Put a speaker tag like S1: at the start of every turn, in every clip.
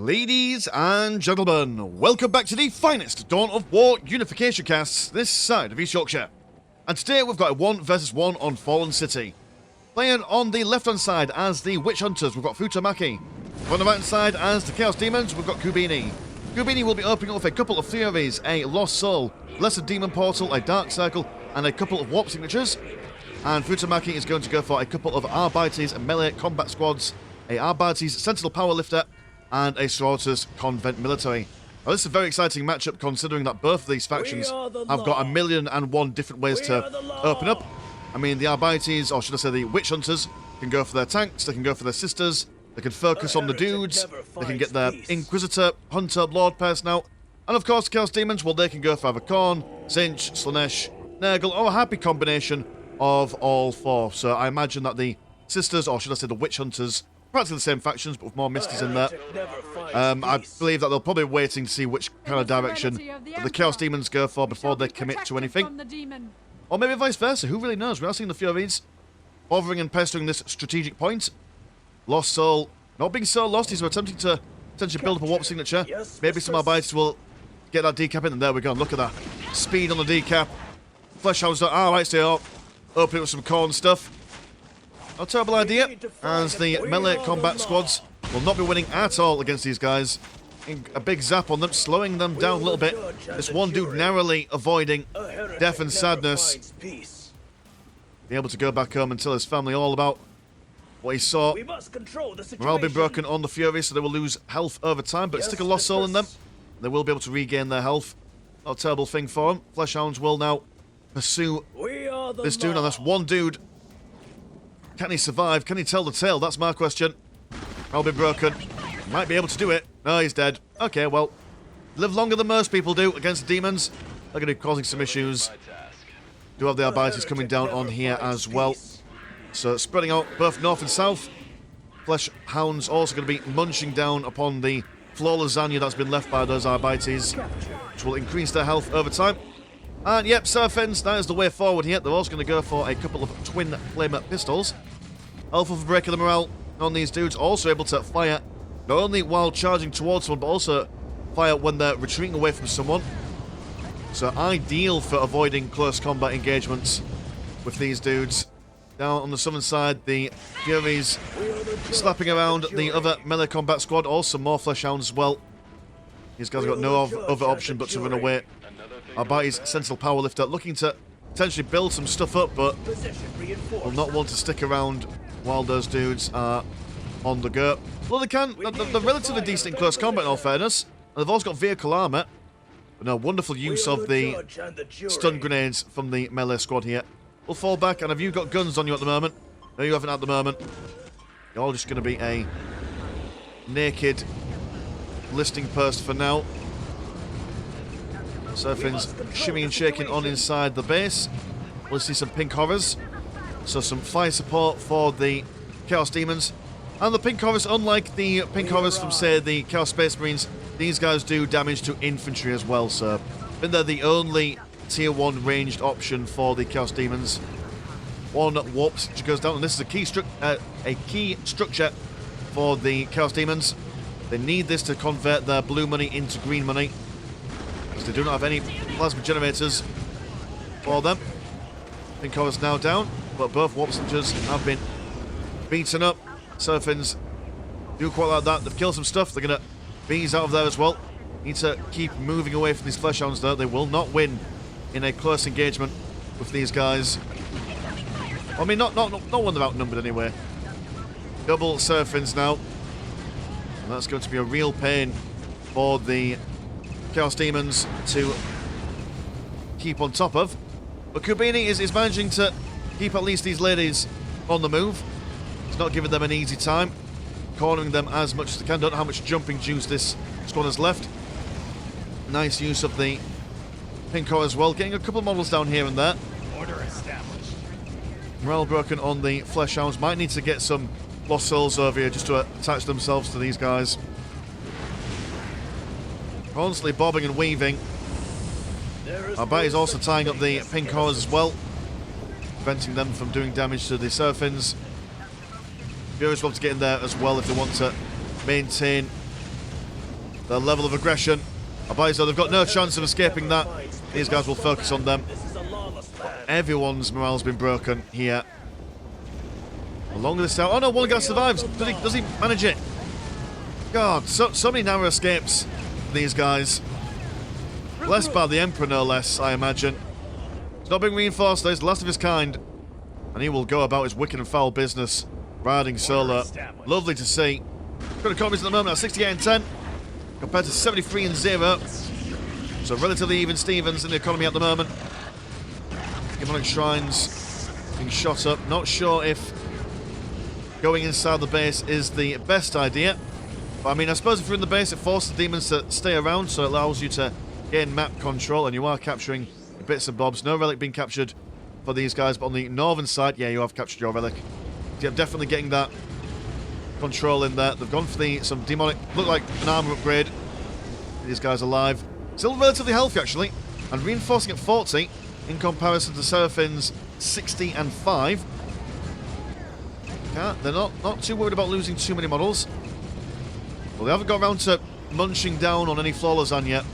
S1: Ladies and gentlemen, welcome back to the finest Dawn of War Unification casts this side of East Yorkshire. And today we've got a 1 versus 1 on Fallen City. Playing on the left-hand side as the Witch Hunters, we've got Futomaki. On the right-hand side as the Chaos Demons, we've got Kubini. Kubini will be opening up with a couple of theories, a Lost Soul, Blessed Demon Portal, a Dark Circle, and a couple of Warp Signatures. And Futomaki is going to go for a couple of Arbites and melee combat squads, a Arbites Sentinel Powerlifter, and a Sororitas Convent Military. Now, this is a very exciting matchup considering that both of these factions have got 1,000,001 different ways to open up. I mean, the Arbites, or should I say the Witch Hunters, can go for their tanks, they can go for their sisters, they can focus on the dudes, they can get their Inquisitor, Hunter, Lord person out, and of course the Chaos Demons, well, they can go for either Khorne, Tzeentch, Slaanesh, Nurgle, or a happy combination of all four. So I imagine that the sisters, or should I say the Witch Hunters, practically the same factions, but with more Misties in there. I believe that they're probably waiting to see which kind of direction the Chaos Demons go for before they commit to anything. Or maybe vice versa, who really knows? We are seeing the Furies bothering and pestering this strategic point. Lost Soul, not being so lost, he's attempting to potentially build up a warp signature. Maybe some Arbites will get that decap in, and there we go. Look at that. Speed on the decap. Fleshhounds, alright, so opening up some Khorne stuff. Not a terrible idea, as the melee combat squads will not be winning at all against these guys. A big zap on them, slowing them down a little bit. This one dude narrowly avoiding death and sadness. Be able to go back home and tell his family all about what he saw. Morale been broken on the Fury, so they will lose health over time, but stick a Lost Soul in them. They will be able to regain their health. Not a terrible thing for them. Fleshhounds will now pursue this dude, and that's one dude. Can he survive? Can he tell the tale? That's my question. Morale been broken. Might be able to do it. No, he's dead. Okay, well, live longer than most people do against demons. They're going to be causing some issues. Do have the Arbites coming down on here as well. So spreading out both north and south. Flesh Hounds also going to be munching down upon the floor lasagna that's been left by those Arbites, which will increase their health over time. And yep, Seraphims, that is the way forward here. They're also going to go for a couple of twin flamer pistols. Alpha for breaking the morale on these dudes, also able to fire not only while charging towards someone, but also fire when they're retreating away from someone. So ideal for avoiding close combat engagements with these dudes. Down on the southern side, the Furies slapping around the other melee combat squad. Also more Fleshhounds as well. These guys have got no other option but to run away. Arbites Sentinel Powerlifter looking to potentially build some stuff up, but will not want to stick around while those dudes are on the go. Well, they can. They're relatively decent in close combat, in all fairness. And they've also got vehicle armor. But no, wonderful use of the stun grenades from the melee squad here. We'll fall back, and have you got guns on you at the moment? No, you haven't at the moment. You're all just going to be a naked listing post for now. Seraphims shimmying and shaking on inside the base. We'll see some pink horrors. So some fire support for the Chaos Demons. And the pink horrors, unlike the pink horrors from, say, the Chaos Space Marines, these guys do damage to infantry as well. So I think they're the only tier 1 ranged option for the Chaos Demons. One warp signature goes down, and this is a key structure for the Chaos Demons. They need this to convert their blue money into green money, because they do not have any plasma generators for them. Pink horrors now down, but both warp signatures have been beaten up. Seraphims do quite like that. They've killed some stuff. They're going to bees out of there as well. Need to keep moving away from these Fleshhounds though. They will not win in a close engagement with these guys. I mean, not when they're outnumbered anyway. Double Seraphims now. And that's going to be a real pain for the Chaos Demons to keep on top of. But Kubini is managing to keep at least these ladies on the move. He's not giving them an easy time. Cornering them as much as they can. Don't know how much jumping juice this squad has left. Nice use of the pink core as well. Getting a couple of models down here and there. Order established. Morale broken on the Fleshhounds. Might need to get some Lost Souls over here just to attach themselves to these guys. Constantly bobbing and weaving. Arbite is also tying up the pink cores as well, preventing them from doing damage to the Seraphims. Furies want to get in there as well if they want to maintain their level of aggression. They've got no chance of escaping that. These guys will focus on them. Everyone's morale's been broken here. Along this tower. Oh no, one guy survives. Does he manage it? God, so many narrow escapes for these guys. Blessed by the Emperor, no less, I imagine. He's not being reinforced, though. He's the last of his kind. And he will go about his wicked and foul business, riding solo. Lovely to see. Good economies at the moment at 68 and 10, compared to 73 and 0. So relatively even Stevens in the economy at the moment. Demonic Shrines being shot up. Not sure if going inside the base is the best idea. But I mean, I suppose if you're in the base, it forces the demons to stay around, so it allows you to gain map control, and you are capturing bits and bobs. No relic being captured for these guys, but on the northern side, yeah, you have captured your relic. Yeah, definitely getting that control in there. They've gone for some demonic, look like an armor upgrade. These guys alive. Still relatively healthy, actually, and reinforcing at 40 in comparison to Seraphin's 60 and 5. They're not too worried about losing too many models. Well, they haven't got around to munching down on any flawless on yet.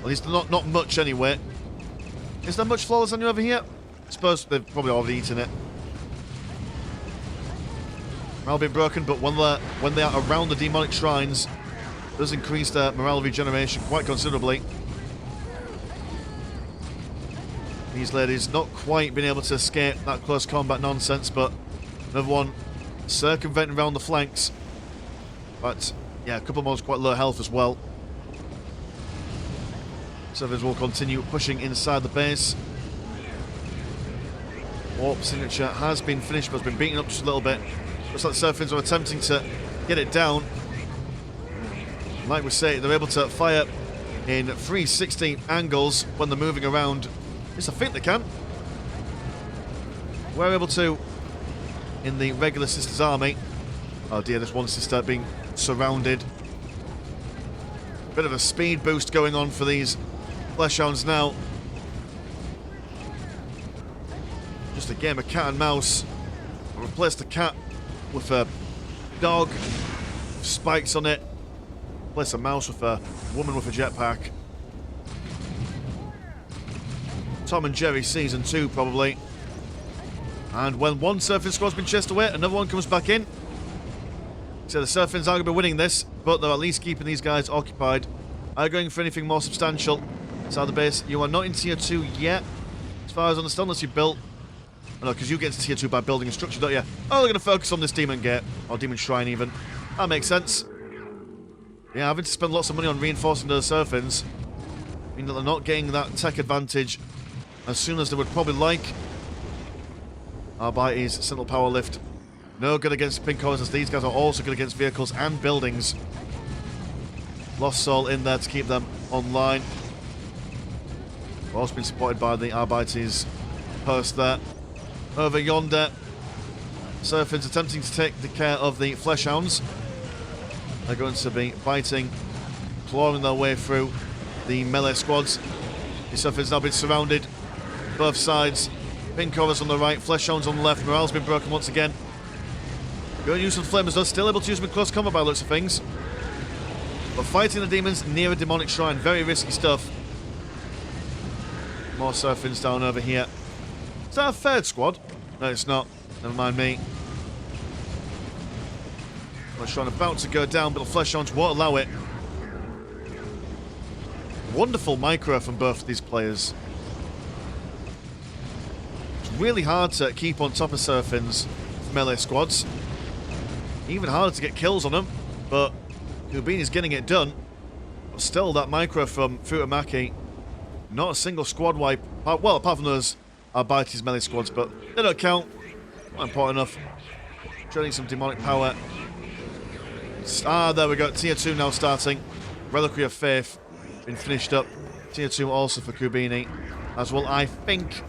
S1: At least not much anyway. Is there much flawless on you over here? I suppose they've probably already eaten it. Morale been broken, but when they are around the demonic shrines, it does increase their morale regeneration quite considerably. These ladies not quite been able to escape that close combat nonsense, but another one circumventing around the flanks. But yeah, a couple more quite low health as well. Servers will continue pushing inside the base. Warp signature has been finished, but has been beaten up just a little bit. Looks like the Seraphims are attempting to get it down. Like we say, they're able to fire in 360 angles when they're moving around. Yes, I think they can. We're able to in the regular Sisters army. Oh dear, there's one sister being surrounded. Bit of a speed boost going on for these flesh hounds now. Just a game of cat and mouse. I'll replace the cat with a dog with spikes on it. Replace a mouse with a woman with a jetpack. Tom and Jerry season 2 probably. And when one surfing squad's been chased away, another one comes back in. So the Seraphims are going to be winning this, but they're at least keeping these guys occupied. Are you going for anything more substantial inside the base? You are not in tier 2 yet, as far as I understand, unless you built... Oh no, because you get to tier 2 by building a structure, don't you? Oh, they're going to focus on this demon gate, or demon shrine even. That makes sense. Yeah, having to spend lots of money on reinforcing those Seraphims mean that they're not getting that tech advantage as soon as they would probably like. Arbites, Sentinel Power Lift. No good against pink cores, as these guys are also good against vehicles and buildings. Lost Soul in there to keep them online. Also been supported by the Arbites post there. Over yonder, Seraphims attempting to take the care of the Flesh Hounds. They're going to be biting, clawing their way through the melee squads. The Seraphims now been surrounded, both sides. Pink covers on the right, Flesh Hounds on the left. Morale's been broken once again. Going to use some flamers though, still able to use them in close combat by the looks of things. But fighting the demons near a demonic shrine, very risky stuff. More Seraphims down over here. Is that a third squad? No, it's not. Never mind me. The shrine about to go down, but the Flesh Hounds won't allow it. Wonderful micro from both of these players. It's really hard to keep on top of Seraphims melee squads. Even harder to get kills on them, but Kubini's getting it done. But still, that micro from Futomaki, not a single squad wipe. Well, apart from those Arbites melee squads, but they don't count. Not important enough. Trading some demonic power. Ah, there we go. Tier 2 now starting. Reliquary of Faith been finished up. Tier 2 also for Kubini as well, I think.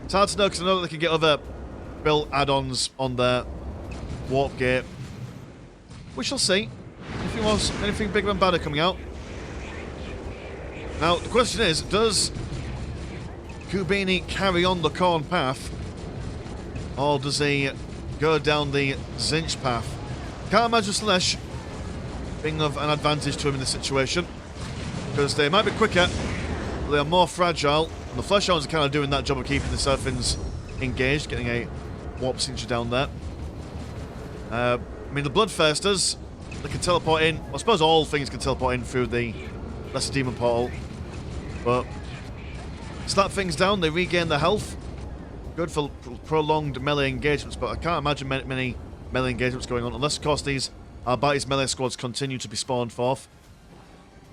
S1: It's hard to know because I know that they can get other built add-ons on their warp gate. We shall see. Anything bigger and badder coming out. Now, the question is, does Kubini carry on the Khorne path? Or does he go down the Zinch path? Can't imagine Slanesh being of an advantage to him in this situation. Because they might be quicker, but they are more fragile. And the flesh hounds are kind of doing that job of keeping the seraphims engaged, getting a warp signature down there. I mean, the Bloodthirsters, they can teleport in. Well, I suppose all things can teleport in through the Lesser Demon Portal. But slap things down, they regain their health. Good for prolonged melee engagements, but I can't imagine many melee engagements going on, unless, of course, these Arbites melee squads continue to be spawned forth.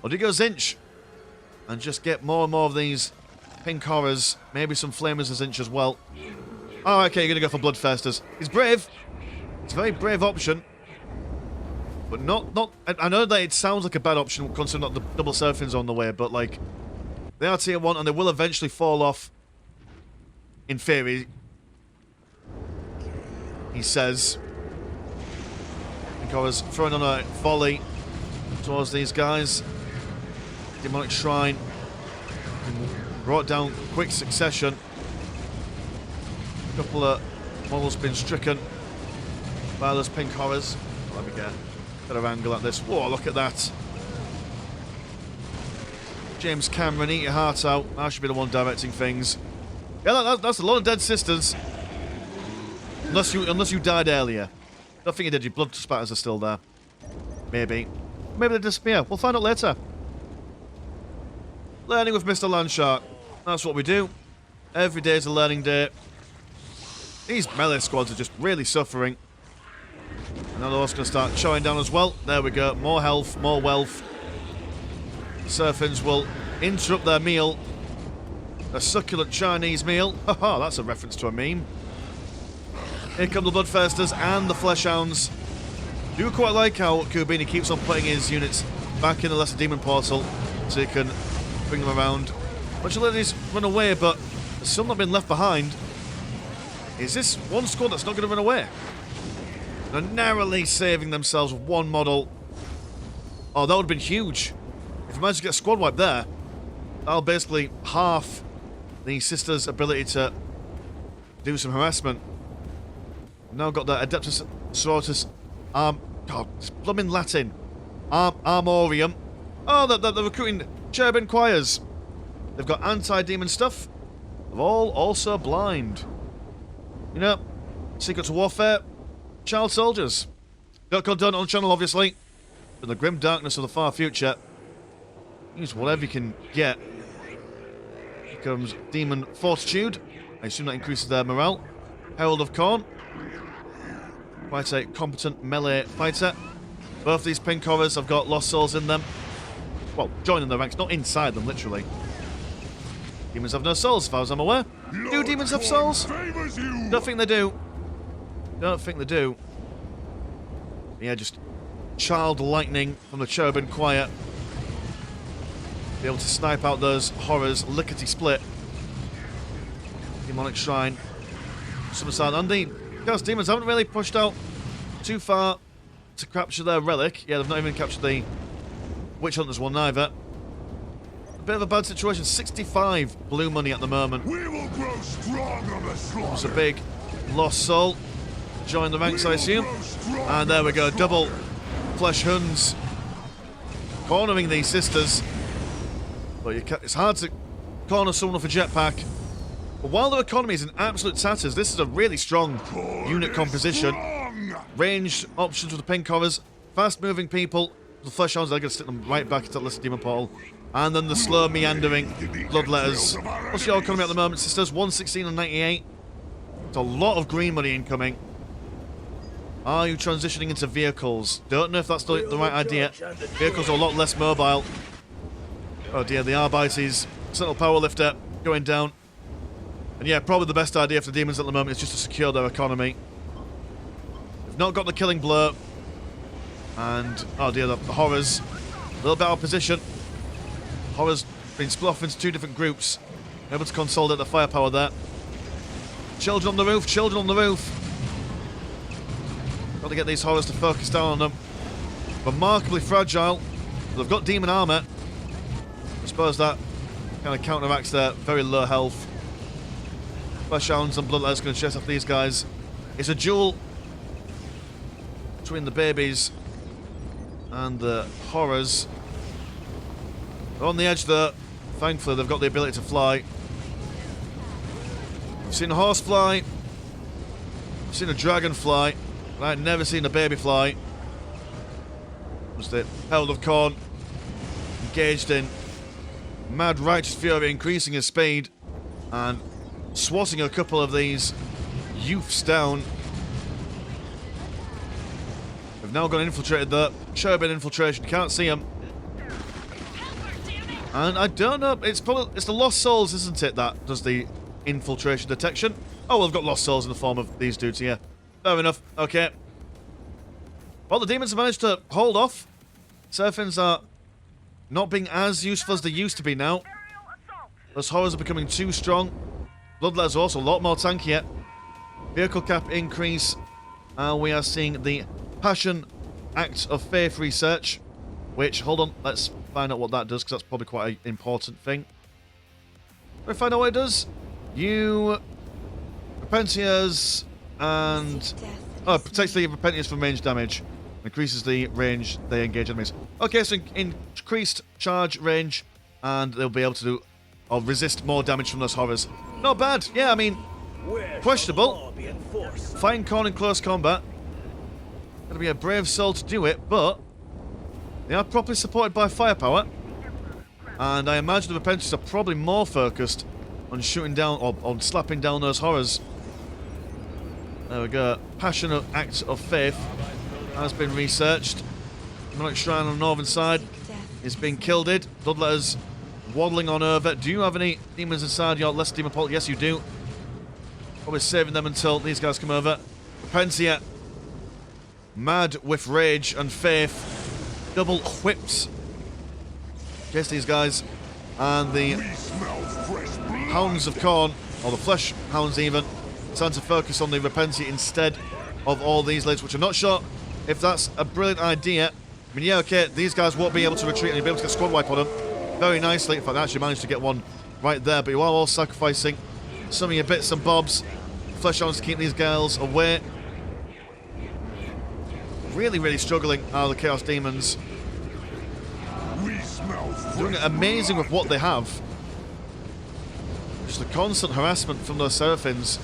S1: Or do you go Zinch and just get more and more of these pink horrors, maybe some flamers as Zinch as well? Oh, okay, you're going to go for Bloodthirsters. He's brave. It's a very brave option. But not... I know that it sounds like a bad option, considering that the double Seraphims are on the way, but, like, they are tier 1, and they will eventually fall off, in theory. He says. Pink horrors throwing on a volley towards these guys. Demonic Shrine brought down quick succession. A couple of models been stricken by those pink horrors. Let me get a better angle at this. Whoa, look at that. James Cameron, eat your heart out. I should be the one directing things. Yeah, that's a lot of dead sisters. Unless you died earlier. Don't think you did. Your blood spatters are still there. Maybe. Maybe they disappear. We'll find out later. Learning with Mr. Landshark. That's what we do. Every day is a learning day. These melee squads are just really suffering. And now they're also going to start showing down as well. There we go. More health, more wealth. Seraphims will interrupt their meal. A succulent Chinese meal. Haha, that's a reference to a meme. Here come the Bloodthirsters and the Flesh Hounds. I do quite like how Kubini keeps on putting his units back in the Lesser Demon Portal so he can bring them around. Bunch of ladies run away, but there's some not been left behind. Is this one squad that's not going to run away? They're narrowly saving themselves with one model. Oh, that would have been huge. If we managed to get a squad wipe there, that'll basically half the sisters' ability to do some harassment. We've now got the Adeptus Sororitas God, it's blooming Latin. Armorium. Oh, they're recruiting cherubim choirs. They've got anti-demon stuff. They're all also blind. You know, Secret to Warfare, child soldiers. Don't go done on the channel, obviously. In the grim darkness of the far future, use whatever you can get. Here comes Demon Fortitude. I assume that increases their morale. Herald of Khorne. Quite a competent melee fighter. Both these pink horrors have got lost souls in them. Well, joining the ranks, not inside them, literally. Demons have no souls, as far as I'm aware. Do demons have souls? Don't think they do. Don't think they do. Yeah, just child lightning from the cherubim choir. Be able to snipe out those horrors lickety-split. Demonic Shrine. Summerside Andy. Because demons haven't really pushed out too far to capture their relic. Yeah, they've not even captured the Witch Hunters one either. A bit of a bad situation. 65 blue money at the moment.
S2: We will grow stronger, the slaughter.
S1: It's a big lost soul. Join the ranks, I assume. And there we go. Double Flesh Huns. Cornering these sisters. But it's hard to corner someone with a jetpack. But while their economy is in absolute tatters, this is a really strong unit composition. Ranged options with the pink horrors. Fast-moving people. The Flesh Hounds, they're going to stick them right back into the Lesser Demon Portal. And then the slow, meandering Bloodletters. What's your economy at the moment, sisters? 116 and 98. It's a lot of green money incoming. Are you transitioning into vehicles? Don't know if that's the right idea. Vehicles are a lot less mobile. Oh dear, the Arbites. Sentinel Power Lifter going down. And yeah, probably the best idea for the demons at the moment is just to secure their economy. They've not got the killing blow. And, oh dear, the horrors. A little bit out of position. Horrors been split off into two different groups. Able to consolidate the firepower there. Children on the roof, children on the roof. Got to get these horrors to focus down on them. Remarkably fragile. They've got demon armor. I suppose that kind of counteracts their very low health. Flesh Hounds and Bloodletters going to chase off these guys. It's a duel between the babies. and the horrors are on the edge there. Thankfully, they've got the ability to fly. I've seen a horse fly. I've seen a dragon fly. But I've never seen a baby fly. Just the Herald of Khorne engaged in mad righteous fury, increasing his speed and swatting a couple of these youths down. We've now got infiltrated there. Cherubin infiltration, can't see him. And I don't know, it's the Lost Souls, isn't it, that does the infiltration detection? Oh, well, I've got Lost Souls in the form of these dudes here. Fair enough, okay. Well, the demons have managed to hold off. Seraphims are not being as useful as they used to be now. Those horrors are becoming too strong. Bloodletters are also a lot more tankier. Vehicle cap increase. We are seeing the Passion Act of Faith research. Which, hold on, let's find out what that does, because that's probably quite an important thing. Can I find out what it does? You... Repentiers and... Oh, protects the Repentiers from range damage. Increases the range they engage enemies. Okay, so increased charge range, and they'll be able to do... or resist more damage from those horrors. Not bad. Yeah, I mean, questionable. Fighting Khorne in close combat. Gotta be a brave soul to do it, but they are properly supported by firepower. And I imagine the Repenters are probably more focused on shooting down, or on slapping down those horrors. There we go. Passionate Act of Faith has been researched. Demonic Shrine on the northern side is being killed. Bloodletters waddling on over. Do you have any demons inside your less demon portal? Yes, you do. Probably saving them until these guys come over. Repentia, mad with rage and faith, double whips. Chase these guys. And the Hounds of Khorne, or the Flesh Hounds even, trying to focus on the Repentia instead of all these ladies, which I'm not sure if that's a brilliant idea. I mean, yeah, okay, these guys won't be able to retreat and you'll be able to get squad wipe on them very nicely. In fact, I actually managed to get one right there, but you are all sacrificing some of your bits and bobs. Flesh Hounds to keep these girls away. Really, really struggling are the Chaos Demons. Doing amazing with what they have. Just the constant harassment from those Seraphims.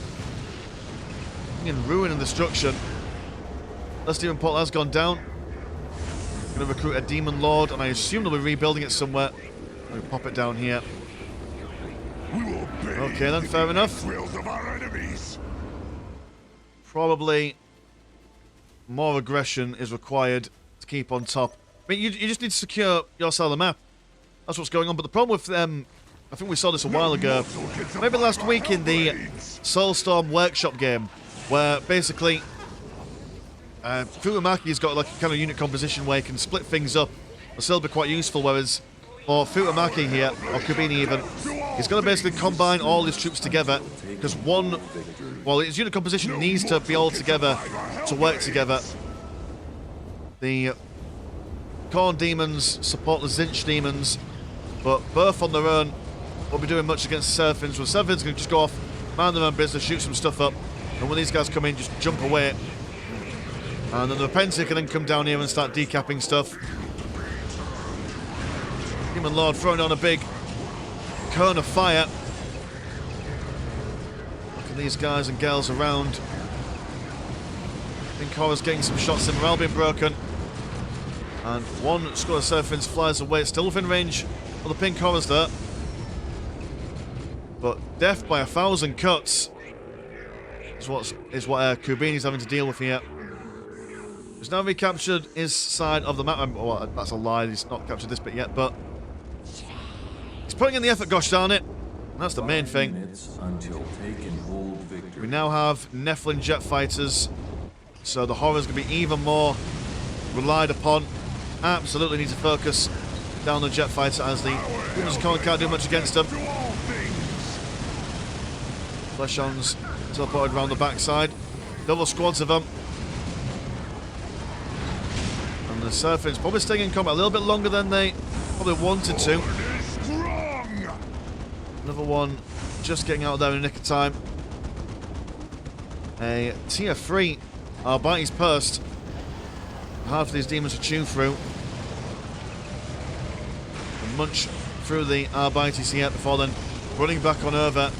S1: In ruin and destruction. Last demon portal has gone down. Going to recruit a demon lord, and I assume they'll be rebuilding it somewhere. Let me pop it down here. Okay, then, fair enough. Probably more aggression is required to keep on top. I mean, you just need to secure your side of the map. That's what's going on. But the problem with them, I think we saw this a while ago, maybe last week in the Soulstorm Workshop game, where basically Futomaki's got like a kind of unit composition where he can split things up. It'll still be quite useful, whereas for Futomaki here, or Kubini even, he's got to basically combine all his troops together, because his unit composition needs to be all together to work together. The Khorne demons support the Zinch demons, but both on their own won't be doing much against the Seraphims. Well, Seraphims can just go off, mind their own business, shoot some stuff up, and when these guys come in, just jump away. And then the Repentia can then come down here and start decapping stuff. Demon Lord throwing on a big cone of fire. Look at these guys and girls around. I think Korra's getting some shots in, morale being broken. And one squad of Seraphims flies away, still within range of the pink Korras there. But death by 1,000 cuts is what Kubini's having to deal with here. He's now recaptured his side of the map. Well, that's a lie, he's not captured this bit yet, but he's putting in the effort, gosh darn it. And that's the main thing. We now have Nephilim jet fighters, so the horror's going to be even more relied upon. Absolutely need to focus down the jet fighter, as the humans can't do much against them. Flesh Hounds teleported around the backside. Double squads of them. And the Seraphims probably staying in combat a little bit longer than they probably wanted to. Another one just getting out there in the nick of time. A tier 3 Arbites Purst. Hard for these demons to chew through. munch through the Arbites here before then running back on over.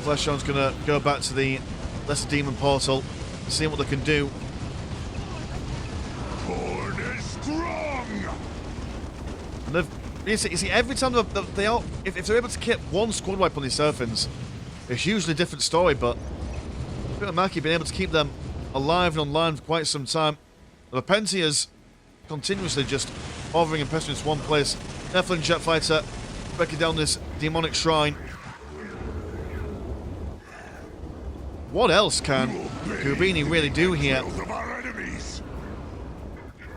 S1: Fleshhound's going to go back to the Lesser Demon Portal, see what they can do.
S2: Horde is strong!
S1: And you see, every time they are, if they're able to keep one squad wipe on these Seraphims, it's hugely different story, but Futomaki been able to keep them alive and online for quite some time. The Repentia's continuously just hovering and pressing in one place. Nephilim Jet Fighter breaking down this demonic shrine. What else can Kubini really do here?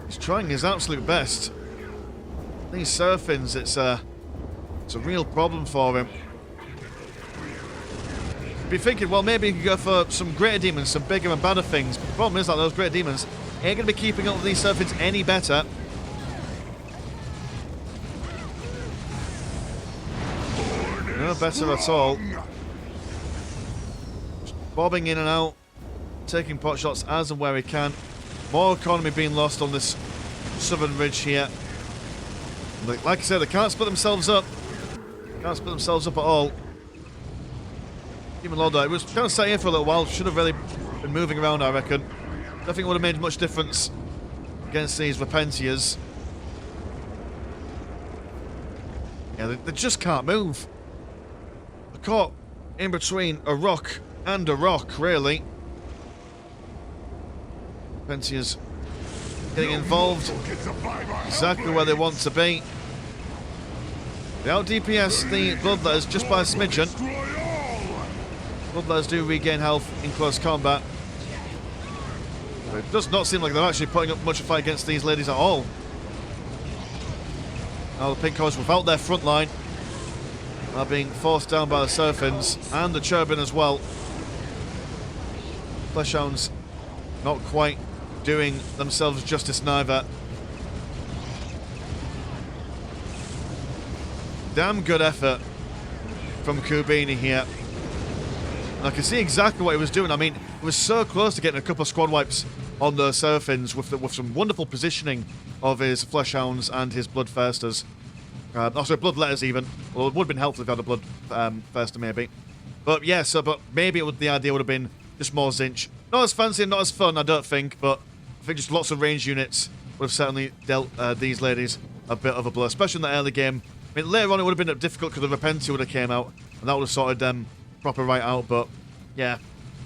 S1: He's trying his absolute best. These Seraphims, it's a real problem for him. You'd be thinking, well, maybe he could go for some greater demons, some bigger and badder things. But the problem is that those greater demons ain't going to be keeping up with these Seraphims any better. No better at all. Bobbing in and out, taking pot shots as and where he can. More economy being lost on this southern ridge here. Like I said, they can't split themselves up. Can't split themselves up at all. Even Lord, it was kind of sat here for a little while. Should have really been moving around, I reckon. I don't think it would have made much difference against these Repentias. Yeah, they just can't move. They're caught in between a rock and a rock, really. Repentias getting involved exactly where they want to be. They out DPS the Bloodletters just by a smidgen. Bloodletters do regain health in close combat. But it does not seem like they're actually putting up much of a fight against these ladies at all. Now the Pink Horse without their front line are being forced down by the Seraphims and the Cherubim as well. Fleshhounds not quite doing themselves justice neither. Damn good effort from Kubini here. And I can see exactly what he was doing. I mean, he was so close to getting a couple of squad wipes on the Seraphims with some wonderful positioning of his Fleshhounds and his Bloodthirsters. Also, Bloodletters even. Well, it would have been helpful if he had a Bloodthirster maybe. But yeah, but maybe the idea would have been just more Zinch. Not as fancy and not as fun, I don't think, but I think just lots of range units would have certainly dealt these ladies a bit of a blow, especially in the early game. I mean, later on it would have been difficult because the Repentia would have came out, and that would have sorted them proper right out, but yeah.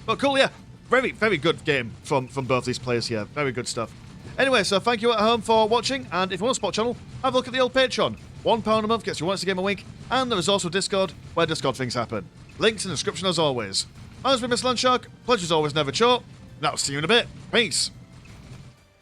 S1: But cool, yeah. Very, very good game from both these players here. Very good stuff. Anyway, so thank you at home for watching, and if you want to support the channel, have a look at the old Patreon. £1 a month gets you once a game a week, and there is also Discord, where Discord things happen. Links in the description as always. As been Mr. Landshark, pleasure's always never short, and I'll see you in a bit. Peace.